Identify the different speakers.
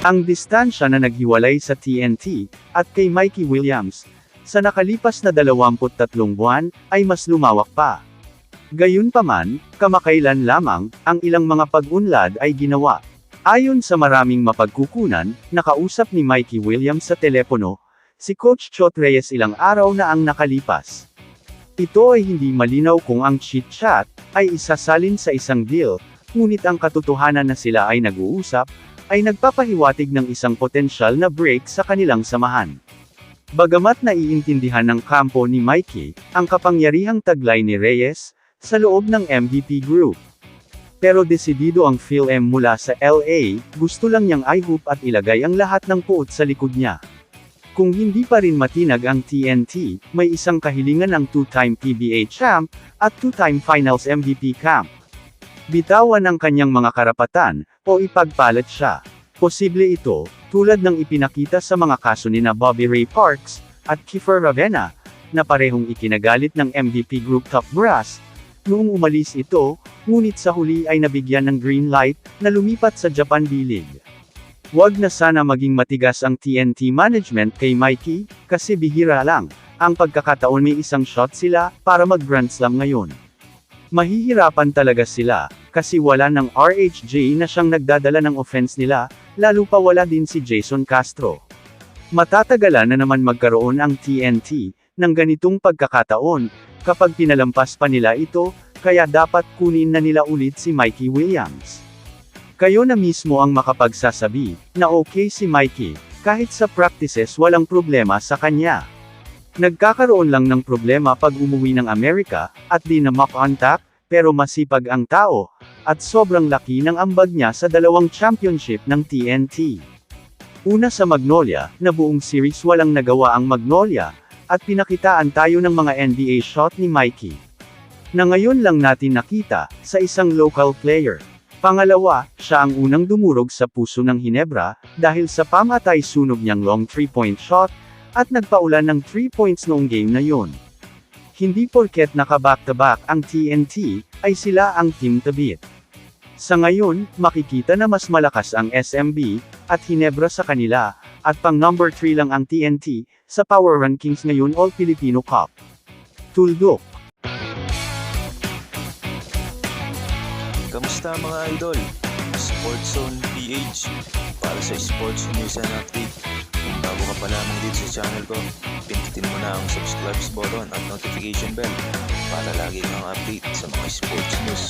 Speaker 1: Ang distansya na naghiwalay sa TNT, at kay Mikey Williams, sa nakalipas na 23 buwan, ay mas lumawak pa. Gayunpaman, kamakailan lamang, ang ilang mga pag-unlad ay ginawa. Ayon sa maraming mapagkukunan, nakausap ni Mikey Williams sa telepono, si Coach Chot Reyes ilang araw na ang nakalipas. Ito ay hindi malinaw kung ang chit-chat ay isasalin sa isang deal, ngunit ang katotohanan na sila ay nag-uusap, ay nagpapahiwatig ng isang potensyal na break sa kanilang samahan. Bagamat naiintindihan ng kampo ni Mikey, ang kapangyarihang taglay ni Reyes, sa loob ng MVP Group. Pero desidido ang Phil-M mula sa LA, gusto lang niyang i-hoop at ilagay ang lahat ng puot sa likod niya. Kung hindi pa rin matinag ang TNT, may isang kahilingan ng two-time PBA champ, at two-time Finals MVP camp. Bitawan ang kanyang mga karapatan, o ipagpalit siya. Posible ito, tulad ng ipinakita sa mga kaso ni Bobby Ray Parks, at Kiefer Ravena, na parehong ikinagalit ng MVP Group top brass. Noong umalis ito, ngunit sa huli ay nabigyan ng green light, na lumipat sa Japan B-League. Wag na sana maging matigas ang TNT management kay Mikey, kasi bihira lang, ang pagkakataon may isang shot sila, para mag-Grand Slam ngayon. Mahihirapan talaga sila, kasi wala ng RHJ na siyang nagdadala ng offense nila, lalo pa wala din si Jason Castro. Matatagalan na naman magkaroon ang TNT, ng ganitong pagkakataon, kapag pinalampas pa nila ito, kaya dapat kunin na nila ulit si Mikey Williams. Kayo na mismo ang makapagsasabi, na okay si Mikey, kahit sa practices walang problema sa kanya. Nagkakaroon lang ng problema pag umuwi ng Amerika, at di na mock-contact, pero masipag ang tao, at sobrang laki ng ambag niya sa 2 championship ng TNT. Una sa Magnolia, na buong series walang nagawa ang Magnolia, at pinakitaan tayo ng mga NBA shot ni Mikey. Na ngayon lang natin nakita, sa isang local player. Pangalawa, siya ang unang dumurog sa puso ng Hinebra, dahil sa pamatay sunog niyang long 3-point shot, at nagpaulan ng 3 points noong game na yon. Hindi porket naka-back-to-back ang TNT, ay sila ang team to beat. Sa ngayon, makikita na mas malakas ang SMB, at Hinebra sa kanila, at pang number 3 lang ang TNT, sa power rankings ngayon All Filipino Cup. Tuldok.
Speaker 2: Kamusta mga idol? Sports Zone PH, para sa sports news and update. Kung bago ka pa lamang dito sa channel ko, pindutin mo na ang subscribe button at notification bell para lagi kang update sa mga sports news.